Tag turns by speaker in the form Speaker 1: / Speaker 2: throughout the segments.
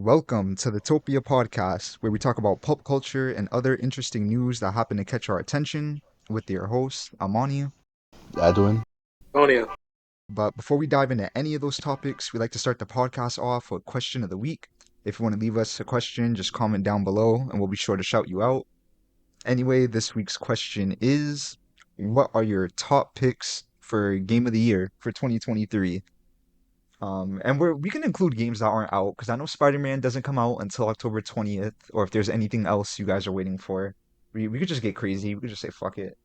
Speaker 1: Welcome to the Topia podcast, where we talk about pop culture and other interesting news that happen to catch our attention with your host, Amani.
Speaker 2: Edwin.
Speaker 3: Antonio.
Speaker 1: But before we dive into any of those topics, we like to start the podcast off with question of the week. If you want to leave us a question, just comment down below and we'll be sure to shout you out. Anyway, this week's question is, what are your top picks for Game of the Year for 2023? And we can include games that aren't out because I know Spider-Man doesn't come out until October 20th, or if there's anything else you guys are waiting for. We could just get crazy. We could just say fuck it.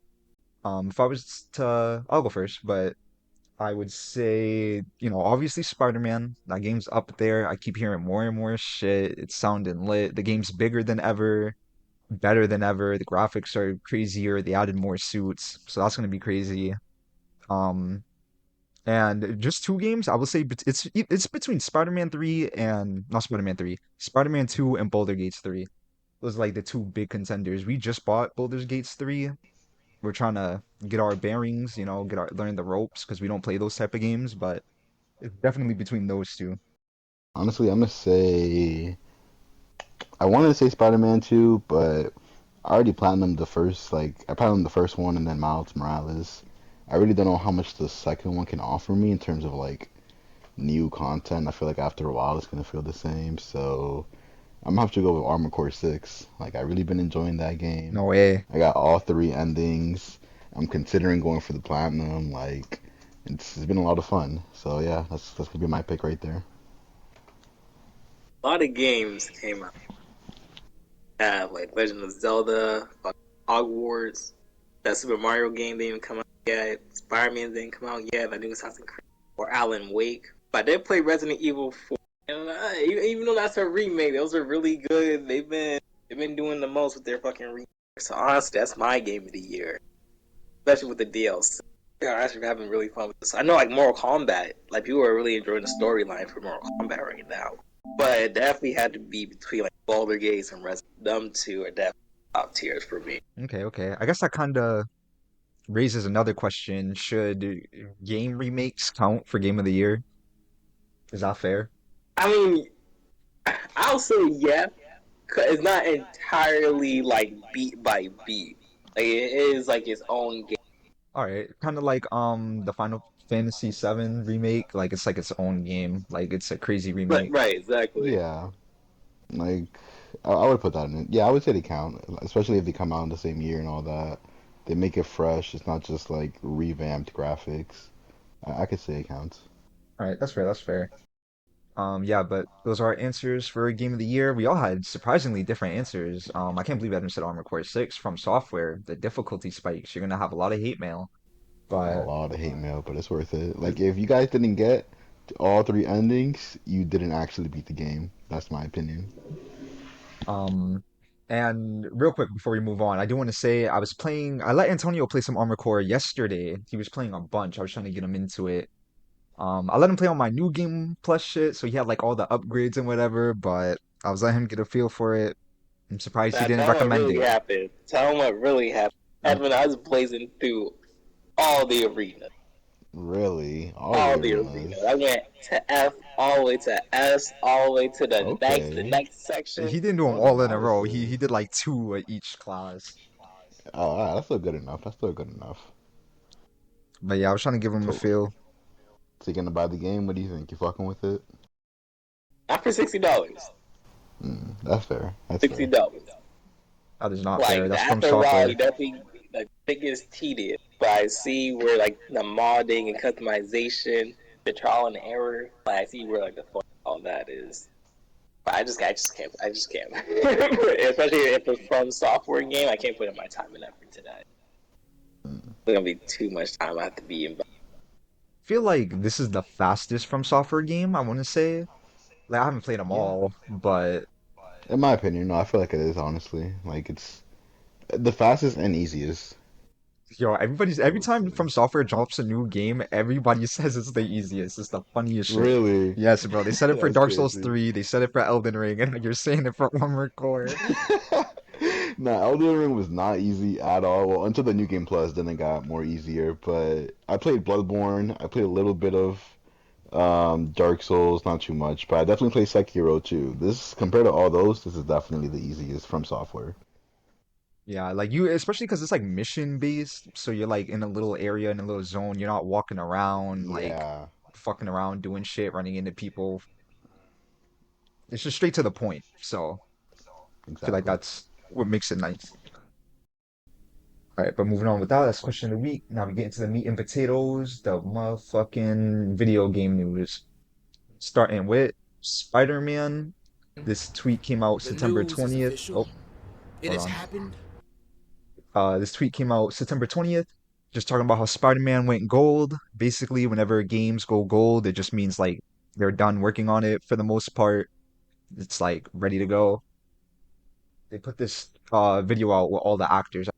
Speaker 1: If I was to, I'll go first, but I would say, obviously Spider-Man. That game's up there. I keep hearing more and more shit. It's sounding lit. The game's bigger than ever, better than ever. The graphics are crazier. They added more suits, so that's gonna be crazy. Um, and just two games, I would say it's between Spider-Man 3 and not Spider-Man 3, Spider-Man 2 and Boulder Gates 3. Those are like the two big contenders. We just bought Boulder Gates 3. We're trying to get our bearings, learn the ropes because we don't play those type of games, but it's definitely between those two.
Speaker 2: Honestly, I'm gonna say I wanted to say Spider-Man 2, but I already platinumed the first. I platinumed the first one and then Miles Morales. I really don't know how much the second one can offer me in terms of new content. I feel like after a while it's gonna feel the same. So I'm gonna have to go with Armored Core 6. I really been enjoying that game.
Speaker 1: No way.
Speaker 2: I got all three endings. I'm considering going for the platinum. It's been a lot of fun. So yeah, that's gonna be my pick right there.
Speaker 3: A lot of games came out. Like Legend of Zelda, Hogwarts, that Super Mario game didn't even come out yet. Spider-Man didn't come out yet. The new Assassin's Creed or Alan Wake. But I did play Resident Evil 4. And, even though that's a remake, those are really good. They've been doing the most with their fucking remakes. So honestly, that's my game of the year, especially with the DLC. Yeah, I'm actually having really fun with this. I know Mortal Kombat, people are really enjoying the storyline for Mortal Kombat right now. But it definitely had to be between Baldur Gates and Resident. Them two are definitely top tiers for me.
Speaker 1: Okay. I guess that kind of raises another question. Should game remakes count for Game of the Year? Is that fair?
Speaker 3: I mean, I'll say yeah, 'cause it's not entirely beat by beat. It is its own game.
Speaker 1: All right, kind of like the Final Fantasy VII remake. Like it's like its own game. Like it's a crazy
Speaker 3: But
Speaker 1: remake.
Speaker 3: right, exactly.
Speaker 2: Yeah, like I would put that in. Yeah, I would say they count, especially if they come out in the same year and all that. They make it fresh. It's not just revamped graphics. I could say it counts.
Speaker 1: All right, that's fair. That's fair. Yeah, but those are our answers for Game of the Year. We all had surprisingly different answers. I can't believe Adam said Armored Core 6 from software. The difficulty spikes. You're gonna have a lot of hate mail.
Speaker 2: A
Speaker 1: But
Speaker 2: lot of hate mail, but it's worth it. If you guys didn't get to all three endings, you didn't actually beat the game. That's my opinion.
Speaker 1: um, and real quick before we move on, I do want to say I let Antonio play some Armored Core yesterday. He was playing a bunch. I was trying to get him into it. I let him play on my new game plus shit, so he had like all the upgrades and whatever, but I was letting him get a feel for it. I'm surprised he
Speaker 3: Now
Speaker 1: didn't
Speaker 3: tell him what
Speaker 1: recommend
Speaker 3: really
Speaker 1: it.
Speaker 3: happened. Tell him what really happened.
Speaker 1: Um,
Speaker 3: Edwin, I was blazing through all the arenas.
Speaker 2: Really? All the
Speaker 3: All the arenas.
Speaker 2: arenas?
Speaker 3: I went to F, all the way to S, all the way to the
Speaker 2: Okay.
Speaker 3: next section.
Speaker 1: he didn't do them
Speaker 2: That's
Speaker 1: all in a row. He
Speaker 2: impressive.
Speaker 1: did like two at each class.
Speaker 2: Oh, all right, that's still good enough. That's still good enough.
Speaker 1: But yeah, I was trying to give him a
Speaker 2: So,
Speaker 1: feel.
Speaker 2: so you gonna buy the game? What do you think? You fucking with it?
Speaker 3: Not for $60.
Speaker 2: That's fair. That's
Speaker 3: sixty
Speaker 2: fair.
Speaker 3: dollars.
Speaker 1: That is not fair. That's from
Speaker 3: After a while,
Speaker 1: software.
Speaker 3: you definitely it gets tedious. But I see where the modding and customization, the trial and error. I see where the fun all that is. But I just can't. Especially if it's from software game, I can't put in my time and effort to that. It's gonna be too much time I have to be involved.
Speaker 1: Feel like this is the fastest from software game, I want to say. Like I haven't played them
Speaker 2: Yeah.
Speaker 1: all, but
Speaker 2: In my opinion, no, I feel like it is honestly. It's the fastest and easiest.
Speaker 1: every
Speaker 2: I would
Speaker 1: time
Speaker 2: say.
Speaker 1: from software drops a new game, everybody says it's the easiest. It's the funniest shit.
Speaker 2: Really?
Speaker 1: Yes, bro. They said it for
Speaker 2: That's
Speaker 1: Dark Souls
Speaker 2: crazy.
Speaker 1: 3, they said it for Elden Ring, and you're saying it for Armored Core.
Speaker 2: Nah, Elden Ring was not easy at all. Well, until the new game plus, then it got more easier. But I played Bloodborne. I played a little bit of Dark Souls, not too much, but I definitely play Sekiro too. This compared to all those, this is definitely the easiest from software.
Speaker 1: Yeah, like you, especially because it's like mission based, so you're like in a little area in a little zone. You're not walking around like
Speaker 2: Yeah,
Speaker 1: fucking around doing shit, running into people. It's just straight to the point. So I feel like
Speaker 2: exactly.
Speaker 1: that's what makes it nice. All right, but moving on with that, that's question of the week. Now we get into the meat and potatoes, the motherfucking video game news. Starting with Spider-Man. This tweet came out
Speaker 4: The
Speaker 1: September
Speaker 4: news is
Speaker 1: 20th.
Speaker 4: official.
Speaker 1: Oh,
Speaker 4: It
Speaker 1: hold
Speaker 4: has
Speaker 1: on.
Speaker 4: happened.
Speaker 1: This tweet came out September 20th, just talking about how Spider-Man went gold. Basically, whenever games go gold, it just means like they're done working on it for the most part. It's like ready to go. They put this video out with all the actors,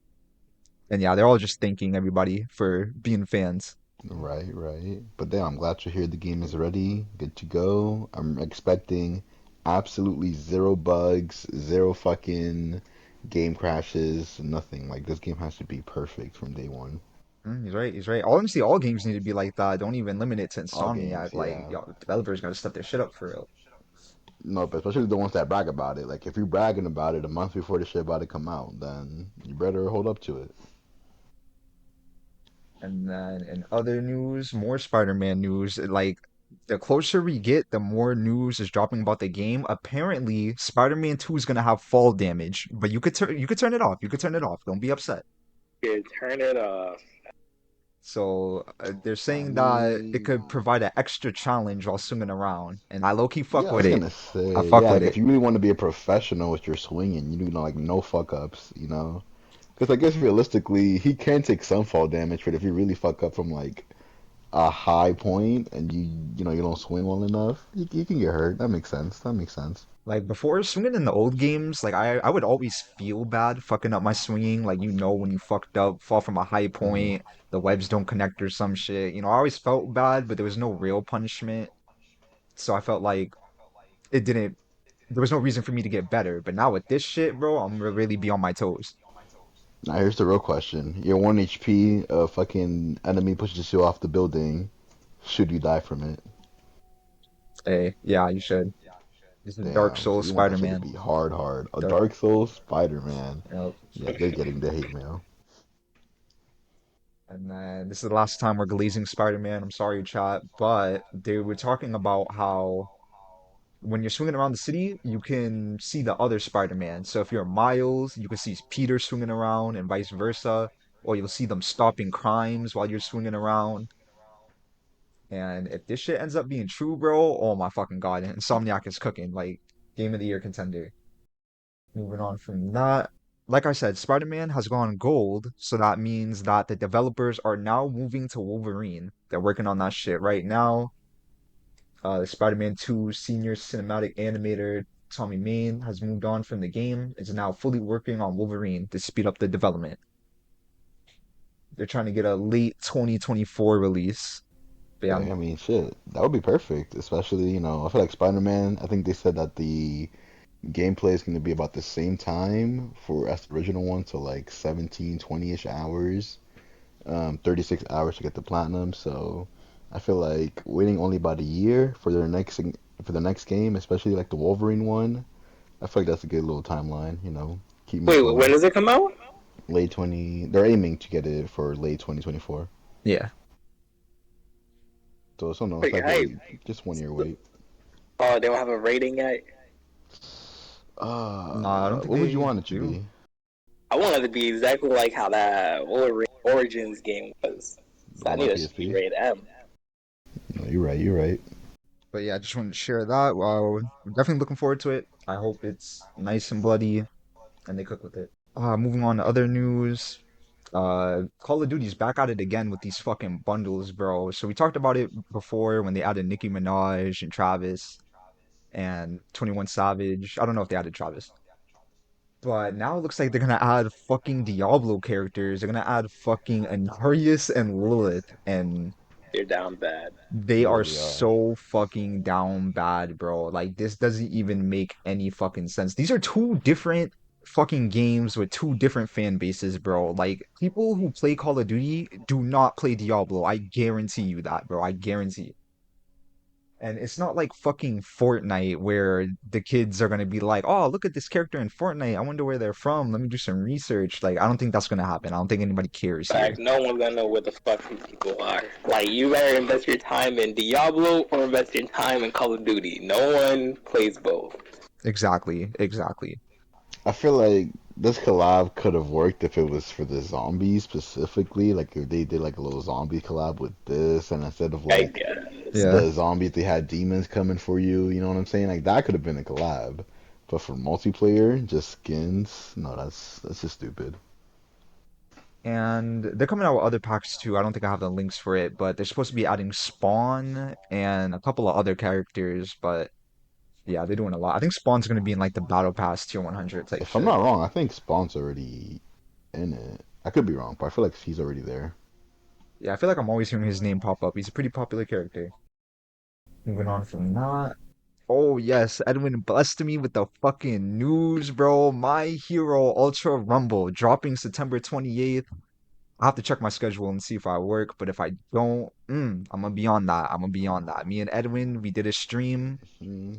Speaker 1: and yeah, they're all just thanking everybody for being fans.
Speaker 2: Right, right. But damn, I'm glad to hear the game is ready, good to go. I'm expecting absolutely zero bugs, zero fucking game crashes, nothing. Like this game has to be perfect from day one.
Speaker 1: He's right. He's right. Honestly, all games need to be like that. Don't even limit it to
Speaker 2: All games,
Speaker 1: Insomniac. Like,
Speaker 2: yeah.
Speaker 1: yo, developers gotta step their shit up for real.
Speaker 2: No, but especially the ones that brag about it. Like if you're bragging about it a month before the shit about to come out, then you better hold up to it.
Speaker 1: And then in other news, more Spider-Man news. Like, the closer we get, the more news is dropping about the game. Apparently, Spider-Man 2 is gonna have fall damage, but you could turn it off. You could turn it off. Don't be upset.
Speaker 3: You turn it off.
Speaker 1: So they're
Speaker 2: I
Speaker 1: saying that it
Speaker 2: mean,
Speaker 1: could provide an extra challenge while swinging around, and I low-key fuck
Speaker 2: yeah, I
Speaker 1: with
Speaker 2: was
Speaker 1: it.
Speaker 2: gonna
Speaker 1: I
Speaker 2: say,
Speaker 1: fuck
Speaker 2: yeah,
Speaker 1: with
Speaker 2: like
Speaker 1: it.
Speaker 2: if you really want to be a professional with your swinging, you know, like no fuck ups, Because I guess realistically, he can take some fall damage, but if you really fuck up from like a high point and you don't swing well enough, you can get hurt. That makes sense. That makes sense.
Speaker 1: Like before swinging in the old games, like I would always feel bad fucking up my swinging. Like when you fucked up, fall from a high
Speaker 2: Hmm.
Speaker 1: point, the webs don't connect or some shit. I always felt bad, but there was no real punishment. So I felt like it didn't. There was no reason for me to get better. But now with this shit, bro, I'm gonna really be on my toes.
Speaker 2: Now here's the real question: You're 1 HP, a fucking enemy pushes you off the building. Should you die from it?
Speaker 1: Hey, yeah, you should. This is Dark
Speaker 2: Damn. So
Speaker 1: Souls
Speaker 2: you want that shit to
Speaker 1: Spider-Man.
Speaker 2: be hard, hard. A
Speaker 1: Dark.
Speaker 2: Dark Souls Spider-Man.
Speaker 1: Yep.
Speaker 2: Yeah, you're getting the hate mail.
Speaker 1: And then this is the last time we're glazing Spider-Man. I'm sorry, chat, but they were talking about how when you're swinging around the city, you can see the other Spider-Man. So if you're Miles, you can see Peter swinging around and vice versa, or you'll see them stopping crimes while you're swinging around. And if this shit ends up being true, bro, oh my fucking god, Insomniac is cooking, like game of the year contender. Moving on from that, like I said, Spider-Man has gone gold, so that means that the developers are now moving to Wolverine. They're working on that shit right now. Spider-Man 2 senior cinematic animator Tommy Main has moved on from the game. Is now fully working on Wolverine to speed up the development. They're trying to get a late 2024 release. But yeah,
Speaker 2: Yeah, I mean, shit, that would be perfect. Especially, I feel like Spider-Man. I think they said that the gameplay is going to be about the same time for as the original one, so like 17, 20-ish hours, 36 hours to get the platinum. So I feel like waiting only about a year for the next game, especially like the Wolverine one. I feel like that's a good little timeline. Keep me
Speaker 3: Wait, when
Speaker 2: going.
Speaker 3: does it come out?
Speaker 2: Late 20. They're aiming to get it for late 2024.
Speaker 1: yeah.
Speaker 2: So no, it's
Speaker 3: Wait,
Speaker 2: like
Speaker 3: hey,
Speaker 2: just 1 year wait.
Speaker 3: oh, they don't have a rating yet.
Speaker 1: Nah, I don't think
Speaker 2: What would you
Speaker 1: they
Speaker 2: want it to
Speaker 1: do.
Speaker 2: be?
Speaker 3: I want it to be exactly like how that Wolverine Origins game was.
Speaker 2: The
Speaker 3: So I
Speaker 2: one
Speaker 3: need
Speaker 2: on
Speaker 3: a speed
Speaker 2: PSP?
Speaker 3: rated M.
Speaker 2: No, you're right. You're right.
Speaker 1: But yeah, I just wanted to share that. Well, I'm definitely looking forward to it. I hope it's nice and bloody and they cook with it. Moving on to other news. Call of Duty's back at it again with these fucking bundles, bro. So we talked about it before when they added Nicki Minaj and Travis and 21 Savage. I don't know if they added Travis. But now it looks like they're gonna add fucking Diablo characters. They're gonna add fucking Anarius and Lilith, and
Speaker 3: They're down bad.
Speaker 1: they
Speaker 2: They
Speaker 1: are
Speaker 2: really are.
Speaker 1: so fucking down bad, bro. Like this doesn't even make any fucking sense. These are two different fucking games with two different fan bases, bro. Like people who play Call of Duty do not play Diablo. I guarantee you that, bro. I guarantee. And it's not like fucking Fortnite where the kids are gonna be like, "Oh, look at this character in Fortnite. I wonder where they're from. Let me do some research." Like, I don't think that's gonna happen. I don't think anybody cares
Speaker 3: Fact,
Speaker 1: here.
Speaker 3: no one's gonna know where the fuck these people are. Like, you better invest your time in Diablo or invest your time in Call of Duty. No one plays both.
Speaker 1: Exactly, exactly.
Speaker 2: I feel like this collab could have worked if it was for the zombies specifically. Like if they did like a little zombie collab with this, and instead of
Speaker 3: I
Speaker 2: like
Speaker 3: guess.
Speaker 1: Yeah.
Speaker 2: the zombies, they had demons coming for you. You know what I'm saying? Like that could have been a collab. But for multiplayer, just skins, no, that's just stupid.
Speaker 1: And they're coming out with other packs too. I don't think I have the links for it, but they're supposed to be adding Spawn and a couple of other characters. But yeah, they're doing a lot. I think Spawn's gonna be in like the Battle Pass Tier 100 type
Speaker 2: If I'm
Speaker 1: shit.
Speaker 2: not wrong, I think Spawn's already in it. I could be wrong, but I feel like he's already there.
Speaker 1: Yeah, I feel like I'm always hearing his name pop up. He's a pretty popular character. Moving on from that. Oh yes, Edwin blessed me with the fucking news, bro. My Hero Ultra Rumble dropping September 28th. I have to check my schedule and see if I work, but if I don't, I'm gonna be on that. I'm gonna be on that. Me and Edwin, we did a stream.
Speaker 2: Hmm.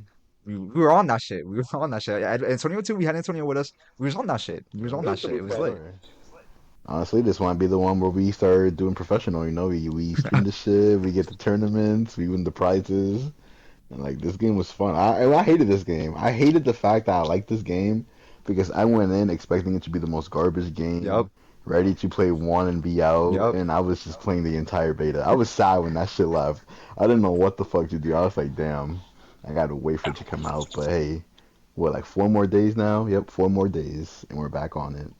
Speaker 1: We were on that shit. We were on that shit. Antonio too. We had Antonio with us. We was on that shit. We was on
Speaker 3: It
Speaker 1: that
Speaker 3: was
Speaker 1: shit.
Speaker 3: pretty
Speaker 1: It was
Speaker 3: fun.
Speaker 1: lit.
Speaker 2: Sure. Honestly, this might be the one where we start doing professional. You know, we stream the shit, we get the tournaments, we win the prizes, and like this game was fun. I hated this game. I hated the fact that I liked this game because I went in expecting it to be the most garbage
Speaker 1: Yep.
Speaker 2: game, ready to play one and be out,
Speaker 1: Yep.
Speaker 2: and I was just playing the entire beta. I was sad when that shit left. I didn't know what the fuck to do. I was like, damn, I gotta wait for it to come out. But hey, what, like 4 more days now? Yep, 4 more days, and we're back on it.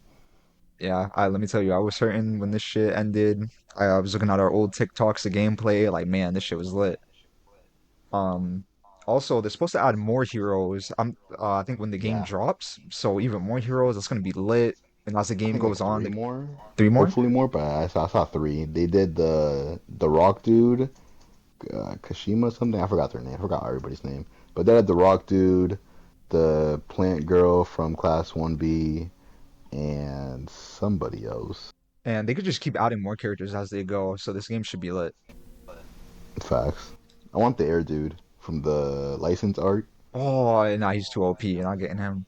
Speaker 1: Yeah. Let me tell you, I was certain when this shit ended. I was looking at our old TikToks of gameplay. Like, man, this shit was lit. Um, Also, they're supposed to add more heroes. I think when the game
Speaker 2: Yeah,
Speaker 1: drops, so even more heroes. That's gonna be lit. And as the
Speaker 2: I
Speaker 1: game
Speaker 2: think like
Speaker 1: goes on,
Speaker 2: three
Speaker 1: like
Speaker 2: more,
Speaker 1: 3 more.
Speaker 2: hopefully more. But I saw three. They did the Rock dude, Kashima something. I forgot their name. I forgot everybody's name. But they had the Rock dude, the Plant Girl from Class 1B, and somebody else.
Speaker 1: And they could just keep adding more characters as they go. So this game should be lit.
Speaker 2: Facts. I want the Air dude from the license art.
Speaker 1: Oh, nah, he's too OP. You're not getting him.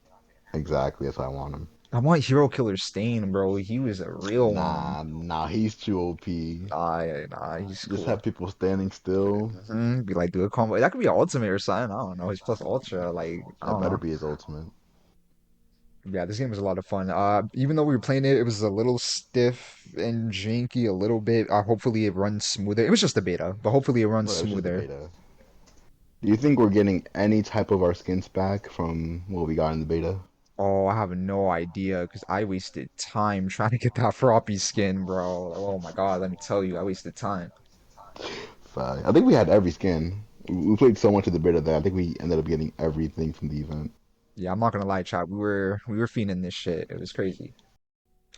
Speaker 2: Exactly, that's how I want him.
Speaker 1: I want Hero Killer Stain, bro. He was a real one.
Speaker 2: Nah, he's too OP.
Speaker 1: Nah, he's
Speaker 2: Just
Speaker 1: cool.
Speaker 2: have people standing still.
Speaker 1: Be like, do a combo. That could be an ultimate or something. I don't know. He's plus ultra. Like, I
Speaker 2: That
Speaker 1: don't
Speaker 2: better
Speaker 1: know.
Speaker 2: be his ultimate.
Speaker 1: Yeah, this game was a lot of fun. Even though we were playing it, it was a little stiff and janky a little bit. Hopefully it runs smoother. It was just a beta, but hopefully it runs
Speaker 2: Well, it's just the
Speaker 1: smoother.
Speaker 2: beta. Do you think we're getting any type of our skins back from what we got in the beta?
Speaker 1: Oh, I have no idea because I wasted time trying to get that floppy skin, bro. Oh my God, let me tell you, I wasted time.
Speaker 2: I think we had every skin. We played so much of the beta that I think we ended up getting everything from the event.
Speaker 1: Yeah, I'm not gonna lie, chat. We were fiending this shit. It was crazy.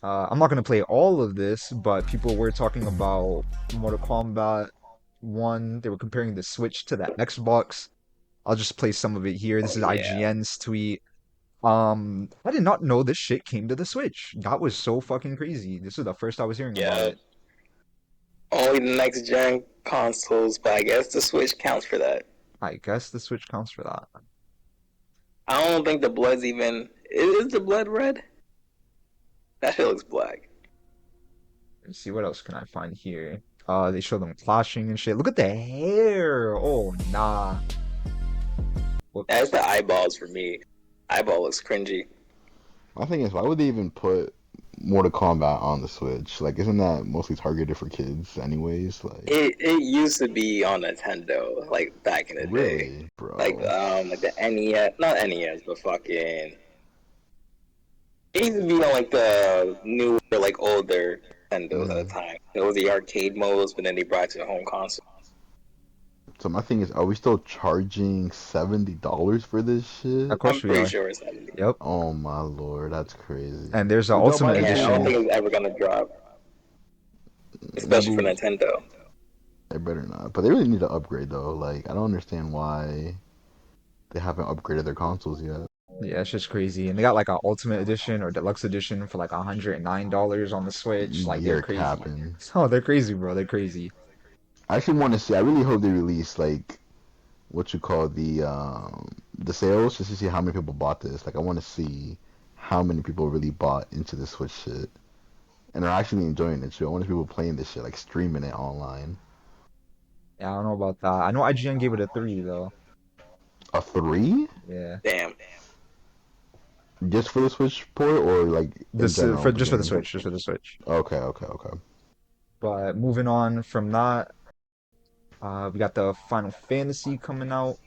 Speaker 1: I'm not gonna play all of this, but people were talking about Mortal Kombat 1. They were comparing the Switch to the Xbox. I'll just play some of it here.
Speaker 3: Oh
Speaker 1: This is
Speaker 3: yeah,
Speaker 1: IGN's tweet. I did not know this shit came to the Switch. That was so fucking crazy. This is the first I was hearing about
Speaker 3: yeah.
Speaker 1: it.
Speaker 3: Only the next gen consoles, but I guess the Switch counts for that.
Speaker 1: I guess the Switch counts for that.
Speaker 3: I don't think the blood's even. Is the blood red? That shit looks black.
Speaker 1: Let's see what else can I find here. They show them clashing and shit. Look at the hair. Oh nah.
Speaker 3: That's
Speaker 1: Whoops.
Speaker 3: the eyeballs for me. Eyeball looks cringy.
Speaker 2: My thing is, why would they even put Mortal Kombat on the Switch? Like, isn't that mostly targeted for kids, anyways? Like,
Speaker 3: It used to be on Nintendo, like back in the day.
Speaker 2: really, bro?
Speaker 3: Like the NES, not NES, but fucking. It used to be on like the newer, like older Nintendos at the
Speaker 2: Mm.
Speaker 3: time. It was the arcade modes, but then they brought it to the home console.
Speaker 2: So my thing is, are we still charging $70 for this
Speaker 1: Of
Speaker 2: shit?
Speaker 1: course
Speaker 3: I'm
Speaker 1: we
Speaker 3: pretty
Speaker 1: are.
Speaker 3: sure it's 70.
Speaker 1: Yep.
Speaker 2: Oh my lord, that's crazy.
Speaker 1: And there's an
Speaker 2: Would y'all buy
Speaker 1: Ultimate
Speaker 2: this
Speaker 3: And I don't
Speaker 1: Edition.
Speaker 2: game?
Speaker 3: think it's ever gonna drop,
Speaker 2: Yeah,
Speaker 3: especially for
Speaker 2: but
Speaker 3: Nintendo.
Speaker 2: they better not. But they really need to upgrade though. Like, I don't understand why they haven't upgraded their consoles yet.
Speaker 1: Yeah, it's just crazy. And they got like a Ultimate Edition or Deluxe Edition for like $109 on the Switch. Like they're
Speaker 2: You're
Speaker 1: crazy.
Speaker 2: capping.
Speaker 1: Oh, they're crazy, bro. They're crazy.
Speaker 2: I actually want to see. I really hope they release like what you call the sales just to see how many people bought this. Like I want to see how many people really bought into the Switch shit and are actually enjoying it too. I want to see people playing this shit, like streaming it online.
Speaker 1: Yeah, I don't know about that. I know IGN gave it a 3 though.
Speaker 2: A 3
Speaker 1: Yeah.
Speaker 3: Damn.
Speaker 2: just for the Switch port or like in
Speaker 1: This
Speaker 2: general
Speaker 1: for
Speaker 2: the
Speaker 1: just for the
Speaker 2: game?
Speaker 1: Switch, just for the Switch.
Speaker 2: Okay, okay, okay.
Speaker 1: But moving on from that, we got the Final Fantasy coming out.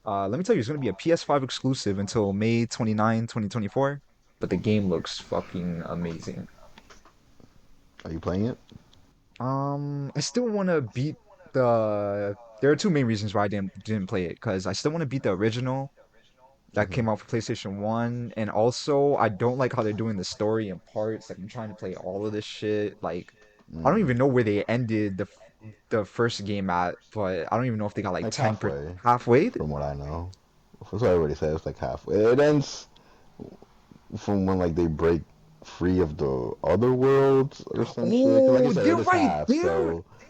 Speaker 1: Let me tell you, it's gonna be a PS5 exclusive until May 29, 2024. But the game looks fucking amazing.
Speaker 2: Are you playing it?
Speaker 1: I still want to beat the. There are two main reasons why I didn't play it, because I still want to beat the original that
Speaker 2: Hmm.
Speaker 1: came out for PlayStation 1, and also I don't like how they're doing the story in parts. Like I'm trying to play all of this shit. Like I don't
Speaker 2: Mm.
Speaker 1: even know where they ended the first game at, but I don't even know if they got like
Speaker 2: Like
Speaker 1: 10 per
Speaker 2: halfway,
Speaker 1: halfway.
Speaker 2: from what I know. That's what everybody says. It's like halfway. It ends from when like they break free of the other worlds or some shit. Cause like you
Speaker 1: Oh,
Speaker 2: said,
Speaker 1: they're
Speaker 2: it is
Speaker 1: right
Speaker 2: half.
Speaker 1: there.
Speaker 2: So yeah.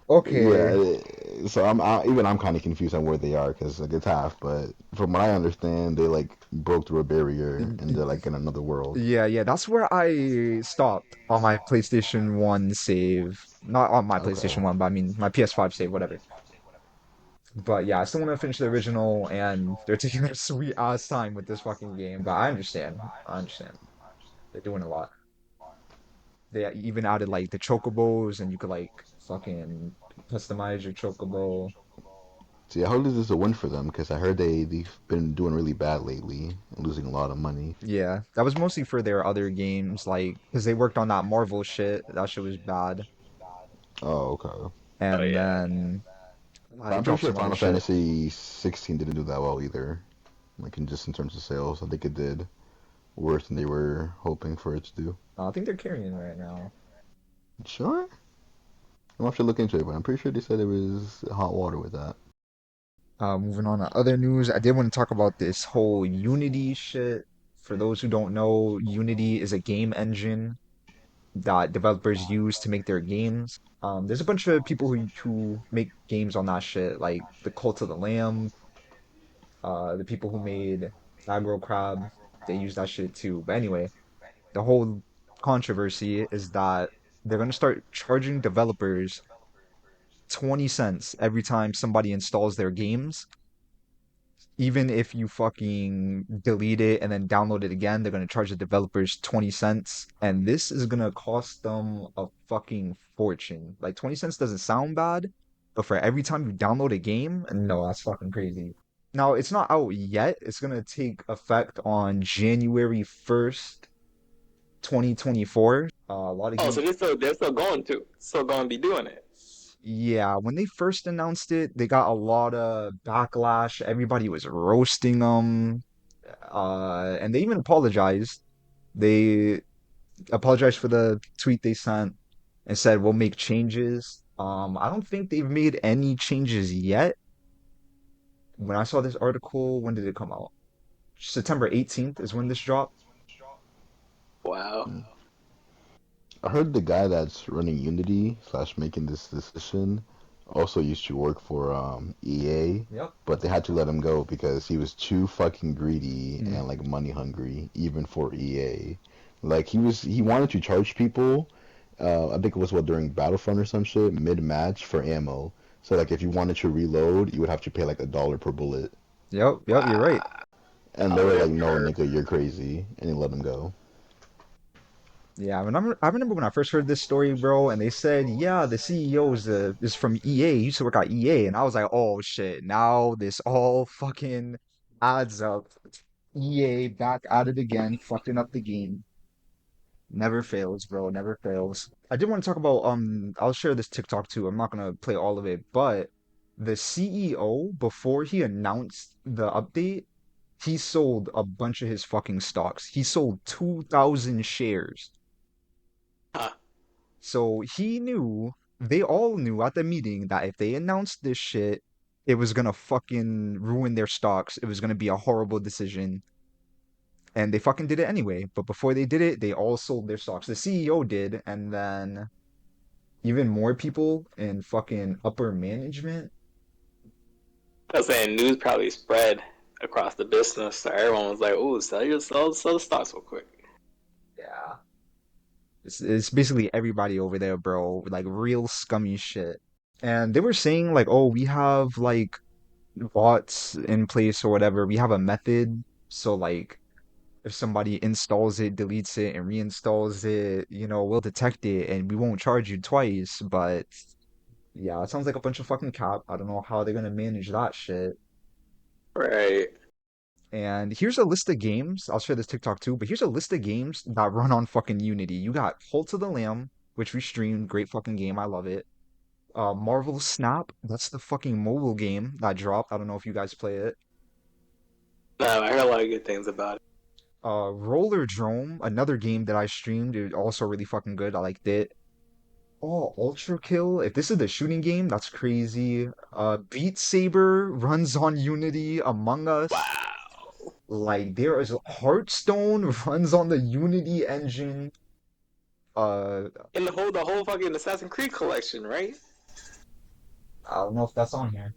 Speaker 1: Okay.
Speaker 2: So even I'm kind of confused on where they are because like it's half. But from what I understand, they like broke through a barrier and they're like in another world.
Speaker 1: Yeah, yeah, that's where I stopped on my PlayStation 1 save. Not on my PlayStation
Speaker 2: Okay.
Speaker 1: 1, but I mean my PS5 save, whatever. But yeah, I still want to finish the original, and they're taking their sweet ass time with this fucking game. But I understand. I understand. They're doing a lot. They even added like the chocobos, and you could like fucking customize your chocobo.
Speaker 2: See, I hope this is a win for them because I heard they've been doing really bad lately and losing a lot of money.
Speaker 1: Yeah, that was mostly for their other games, like because they worked on that Marvel shit. That shit was bad.
Speaker 2: Oh, okay.
Speaker 3: Oh
Speaker 1: And
Speaker 3: yeah.
Speaker 1: then
Speaker 2: But
Speaker 1: they
Speaker 2: I'm pretty
Speaker 1: dropped
Speaker 2: sure
Speaker 1: some other
Speaker 2: Final
Speaker 1: shit.
Speaker 2: Fantasy 16 didn't do that well either. Like in terms of sales, I think it did worse than they were hoping for it to do.
Speaker 1: I think they're carrying right now.
Speaker 2: Sure. I'm have to look into it, but I'm pretty sure they said it was hot water with that.
Speaker 1: Moving on to other news, I did want to talk about this whole Unity shit. For those who don't know, Unity is a game engine that developers use to make their games. There's a bunch of people who make games on that shit, like the Cult of the Lamb, the people who made Aggro Crab, they use that shit too. But anyway, the whole controversy is that they're gonna start charging developers 20 cents every time somebody installs their games. Even if you fucking delete it and then download it again, they're gonna charge the developers 20 cents. And this is gonna cost them a fucking fortune. Like 20 cents doesn't sound bad, but for every time you download a game, no, that's fucking crazy. Now it's not out yet. It's gonna take effect on January 1st, 2024. A lot of
Speaker 3: Oh, so
Speaker 1: games.
Speaker 3: they're still going to still going to be doing it.
Speaker 1: Yeah, when they first announced it, they got a lot of backlash. Everybody was roasting them. And they even apologized. They apologized for the tweet they sent and said we'll make changes. I don't think they've made any changes yet. When I saw this article, when did it come out? September 18th is when this dropped.
Speaker 3: Wow.
Speaker 2: I heard the guy that's running Unity slash making this decision also used to work for EA,
Speaker 1: Yep.
Speaker 2: but they had to let him go because he was too fucking greedy
Speaker 1: Mm.
Speaker 2: and like money hungry, even for EA. Like he wanted to charge people. I think it was what during Battlefront or some shit mid match for ammo. So like if you wanted to reload, you would have to pay like $1 per bullet.
Speaker 1: Yep, you're right.
Speaker 3: Wow.
Speaker 2: And they were like, "No, nigga, you're crazy," and they let him go.
Speaker 1: Yeah, I remember when I first heard this story, bro, and they said, yeah, the CEO is from EA. He used to work at EA, and I was like, oh shit, now this all fucking adds up. EA back at it again, fucking up the game. Never fails, bro. Never fails. I did want to talk about I'll share this TikTok too. I'm not gonna play all of it, but the CEO before he announced the update, he sold a bunch of his fucking stocks. He sold 2,000 shares.
Speaker 3: Huh.
Speaker 1: So he knew, they all knew at the meeting that if they announced this shit, it was gonna fucking ruin their stocks. It was gonna be a horrible decision. And they fucking did it anyway. But before they did it, they all sold their stocks. The CEO did, and then even more people in fucking upper management.
Speaker 3: I was saying news probably spread across the business, so everyone was like, "Ooh, sell the stocks real quick."
Speaker 1: Yeah. It's basically everybody over there, bro. Like real scummy shit. And they were saying like, oh, we have like bots in place or whatever. We have a method. So like if somebody installs it, deletes it, and reinstalls it, we'll detect it and we won't charge you twice. But yeah, it sounds like a bunch of fucking cap. I don't know how they're gonna manage that shit.
Speaker 3: Right.
Speaker 1: And here's a list of games. I'll share this TikTok too, but here's a list of games that run on fucking Unity. You got Cult of the Lamb, which we streamed. Great fucking game. I love it. Marvel Snap. That's the fucking mobile game that dropped. I don't know if you guys play it.
Speaker 3: No, I heard a lot of good things about it.
Speaker 1: Roller Drome, another game that I streamed. It also really fucking good. I liked it. Oh, Ultra Kill. If this is the shooting game, that's crazy. Beat Saber runs on Unity. Among Us.
Speaker 3: Wow.
Speaker 1: Like there is Hearthstone runs on the Unity engine. Uh,
Speaker 3: And the whole fucking Assassin's Creed collection, right?
Speaker 1: I don't know if that's on here,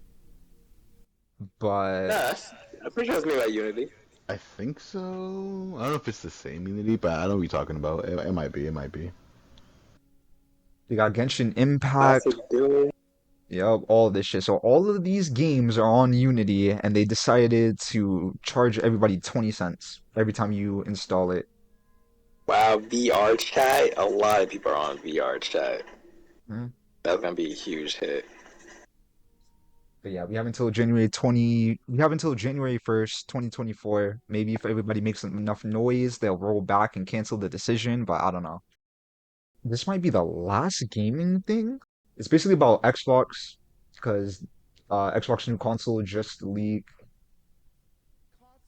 Speaker 1: but
Speaker 3: Nah, I'm pretty sure it's made by Unity.
Speaker 2: I think so. I don't know if it's the same Unity, but I know what you're talking about. It might be. It might be.
Speaker 1: they got Genshin Impact.
Speaker 3: Classic Doom.
Speaker 1: Yep, all this shit. So all of these games are on Unity, and they decided to charge everybody 20 cents every time you install it.
Speaker 3: Wow, VR chat. A lot of people are on VR chat.
Speaker 1: Mhm.
Speaker 3: That's gonna be a huge hit.
Speaker 1: But yeah, we have until January 1st, 2024. Maybe if everybody makes enough noise, they'll roll back and cancel the decision, but I don't know. This might be the last gaming thing. It's basically about Xbox because Xbox new console just leaked.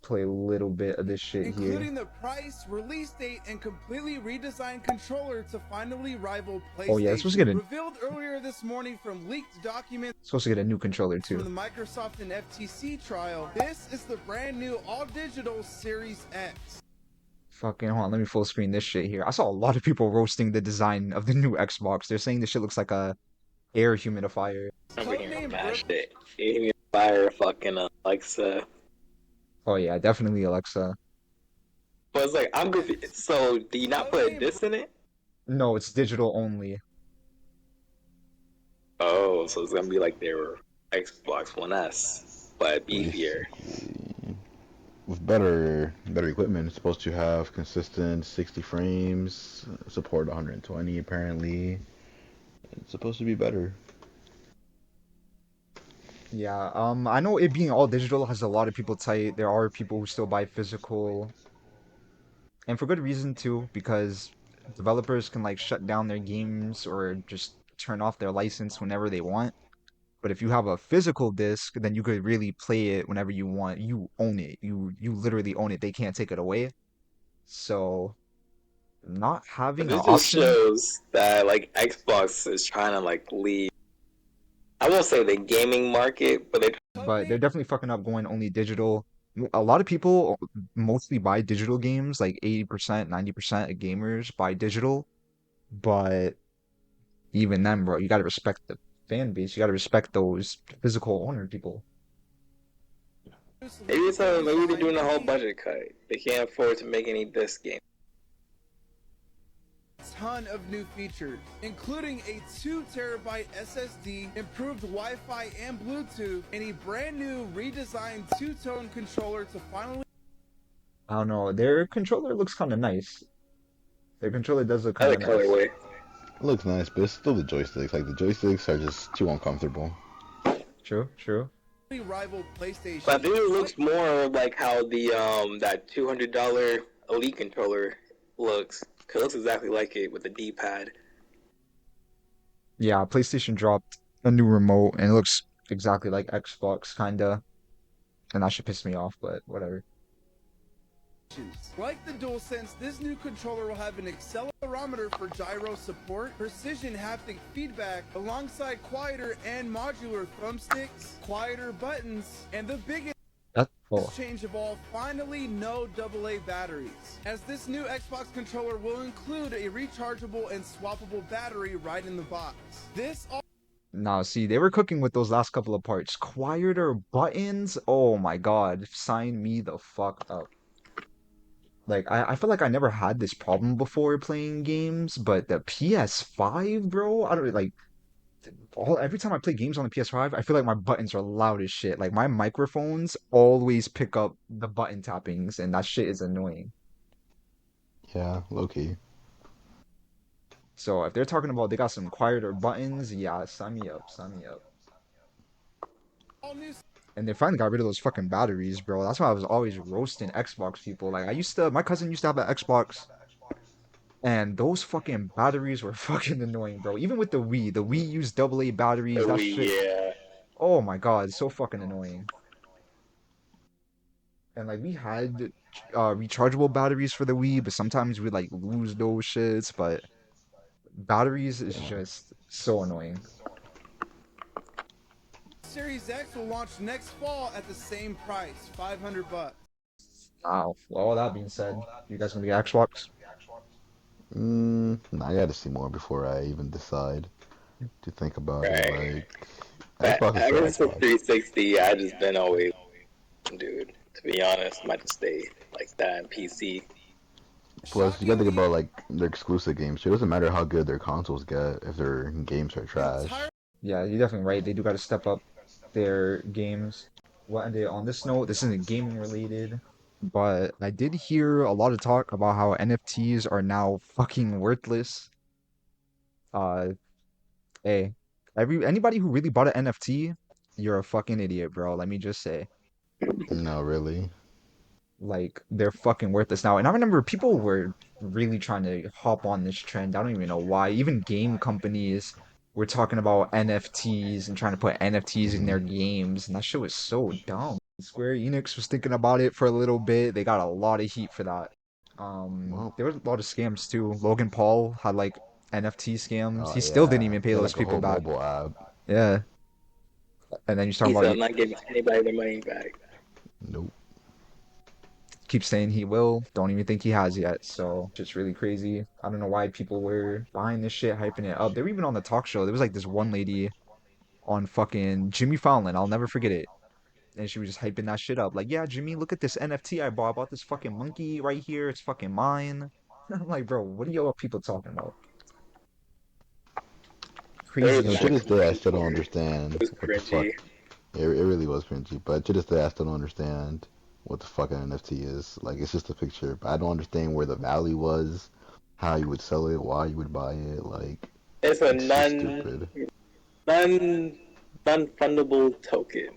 Speaker 1: Play a little bit of this shit here.
Speaker 4: Including the price, release date, and completely redesigned controller to finally rival
Speaker 1: Oh yeah, it's supposed to
Speaker 4: PlayStation.
Speaker 1: get a
Speaker 4: Revealed earlier this morning from leaked documents
Speaker 1: supposed to get a new controller
Speaker 4: from the
Speaker 1: too.
Speaker 4: Microsoft and FTC trial, this is the brand new all-digital Series X.
Speaker 1: Fucking hold on, let me full screen this shit here. I saw a lot of people roasting the design of the new Xbox. They're saying this shit looks like a air humidifier.
Speaker 3: I'm hearing
Speaker 4: Codename
Speaker 3: mad
Speaker 4: Brook
Speaker 3: shit. Even fire fucking Alexa.
Speaker 1: Oh yeah, definitely Alexa.
Speaker 3: But it's like I'm confused. So do you not put a
Speaker 4: Codename
Speaker 3: disc in it?
Speaker 1: No, it's digital only.
Speaker 3: Oh, so it's gonna be like their Xbox One S, but beefier.
Speaker 2: Basically, with better equipment, it's supposed to have consistent 60 frames, support 120 apparently. It's supposed to be better.
Speaker 1: Yeah, I know it being all digital has a lot of people tight. There are people who still buy physical, and for good reason too, because developers can like shut down their games or just turn off their license whenever they want. But if you have a physical disc, then you could really play it whenever you want. You own it. You literally own it. They can't take it away. So not
Speaker 3: But
Speaker 1: having an
Speaker 3: this just
Speaker 1: option,
Speaker 3: shows that like Xbox is trying to like lead. I won't say the gaming market, but they
Speaker 1: but
Speaker 4: Codename
Speaker 1: they're definitely fucking up going only digital. A lot of people mostly buy digital games, like 80%, 90% of gamers buy digital. But even then, bro, you gotta respect the fan base. You gotta respect those physical owner people.
Speaker 3: maybe they're doing a whole
Speaker 4: IP,
Speaker 3: budget cut. They can't afford to make any disc games.
Speaker 4: ton of new features, including a 2 terabyte SSD, improved Wi-Fi and Bluetooth, and a brand new redesigned two-tone controller to finally
Speaker 1: I don't know. Their controller looks kind of nice. Their controller does look kind
Speaker 3: Other
Speaker 1: of nice.
Speaker 3: colorway.
Speaker 2: It looks nice, but it's still the joysticks. Like the joysticks are just too uncomfortable.
Speaker 1: True, true.
Speaker 4: rival PlayStation.
Speaker 3: But I think it looks more like how the that $200 Elite controller looks. 'Cause it looks exactly like it with the D-pad.
Speaker 1: Yeah, PlayStation dropped a new remote and it looks exactly like Xbox, kinda. And that should piss me off, but whatever.
Speaker 4: Like the DualSense, this new controller will have an accelerometer for gyro support, precision haptic feedback, alongside quieter and modular thumbsticks, quieter buttons, and the biggest
Speaker 1: Oh,
Speaker 4: change of all, finally no AA batteries, as this new Xbox controller will include a rechargeable and swappable battery right in the box. This
Speaker 1: Now, see, they were cooking with those last couple of parts. Quieter buttons? Oh my God. Sign me the fuck up. Like, I feel like I never had this problem before playing games, but the PS5, bro, I don't like every time I play games on the PS5, I feel like my buttons are loud as shit. Like my microphones always pick up the button tappings, and that shit is annoying.
Speaker 2: Yeah, low key.
Speaker 1: So if they're talking about they got some quieter buttons, yeah, sign me up, sign me up.
Speaker 4: All new
Speaker 1: And they finally got rid of those fucking batteries, bro. That's why I was always roasting Xbox people. Like my cousin used to have an Xbox, and those fucking batteries were fucking annoying, bro. Even with the Wii used AA batteries. That shit.
Speaker 3: Yeah.
Speaker 1: Oh my god, it's so fucking annoying. And like we had rechargeable batteries for the Wii, but sometimes we like lose those shits. But batteries is
Speaker 2: Yeah.
Speaker 1: just so annoying.
Speaker 4: Series X will launch next fall at the same price, $500.
Speaker 1: Wow. Well, all that being said, you guys gonna get Xbox?
Speaker 2: Nah, I gotta see more before I even decide to think about it.
Speaker 3: Right.
Speaker 2: Like,
Speaker 3: But
Speaker 2: Xbox is still
Speaker 3: ever since the
Speaker 2: Xbox.
Speaker 3: 360, I just been always, dude. To be honest, might just stay like that in PC.
Speaker 2: Plus, you gotta think
Speaker 4: Shockingly,
Speaker 2: about like their exclusive games. It doesn't matter how good their consoles get if their games are
Speaker 4: entire
Speaker 2: trash.
Speaker 1: Yeah, you're definitely right. They do got to step up their games. What ended on this note, this isn't gaming related, but I did hear a lot of talk about how NFTs are now fucking worthless. Uh, hey, anybody who really bought an NFT, you're a fucking idiot, bro. Let me just say,
Speaker 2: No, really.
Speaker 1: like, they're fucking worthless now. And I remember people were really trying to hop on this trend. I don't even know why. Even game companies were talking about NFTs and trying to put NFTs in
Speaker 2: Hmm.
Speaker 1: their games, and that shit was so dumb. Square Enix was thinking about it for a little bit. They got a lot of heat for that.
Speaker 2: Well,
Speaker 1: There was a lot of scams too. Logan Paul had like NFT scams.
Speaker 2: oh
Speaker 1: He still didn't
Speaker 2: yeah,
Speaker 1: even pay
Speaker 2: he had
Speaker 1: those
Speaker 2: like a
Speaker 1: people
Speaker 2: whole
Speaker 1: back.
Speaker 2: mobile app.
Speaker 1: Yeah. And then you're talking
Speaker 3: He
Speaker 1: about
Speaker 3: said,
Speaker 1: you
Speaker 3: I'm not giving anybody their money back.
Speaker 2: Nope.
Speaker 1: keep saying he will. Don't even think he has yet. So just really crazy. I don't know why people were buying this shit, hyping it up. They were even on the talk show. There was like this one lady on fucking Jimmy Fallon. I'll never forget it. And she was just hyping that shit up. Like, yeah, Jimmy, look at this NFT I bought. I bought this fucking monkey right here. It's fucking mine. I'm like, bro, what are y'all people talking about?
Speaker 3: There
Speaker 1: Crazy
Speaker 3: was
Speaker 2: You know, to
Speaker 3: not
Speaker 1: shit.
Speaker 2: this day, I
Speaker 3: cringe
Speaker 2: still don't
Speaker 3: for it. It
Speaker 2: understand
Speaker 3: was
Speaker 2: what the fuck.
Speaker 3: cringy.
Speaker 2: It really was cringy, but to this day, I still don't understand what the fuck an NFT is. Like, it's just a picture, but I don't understand where the value was, how you would sell it, why you would buy it. Like,
Speaker 3: It's a
Speaker 2: it's just stupid.
Speaker 3: non fundable token.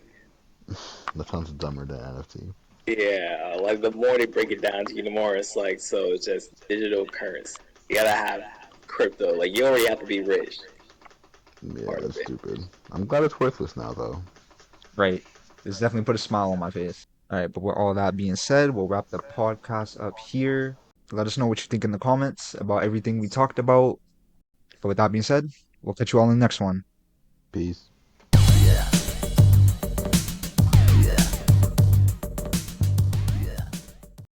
Speaker 2: That sounds dumber than NFT.
Speaker 3: Yeah, like the more they break it down to you, the more it's like, so it's just digital currency. You gotta have crypto. Like you already have to be rich.
Speaker 2: Yeah,
Speaker 3: Part of
Speaker 2: that's
Speaker 3: it.
Speaker 2: stupid. I'm glad it's worthless now, though.
Speaker 1: Right. This definitely put a smile on my face. All right, but with all that being said, we'll wrap the podcast up here. Let us know what you think in the comments about everything we talked about. But with that being said, we'll catch you all in the next one.
Speaker 2: Peace.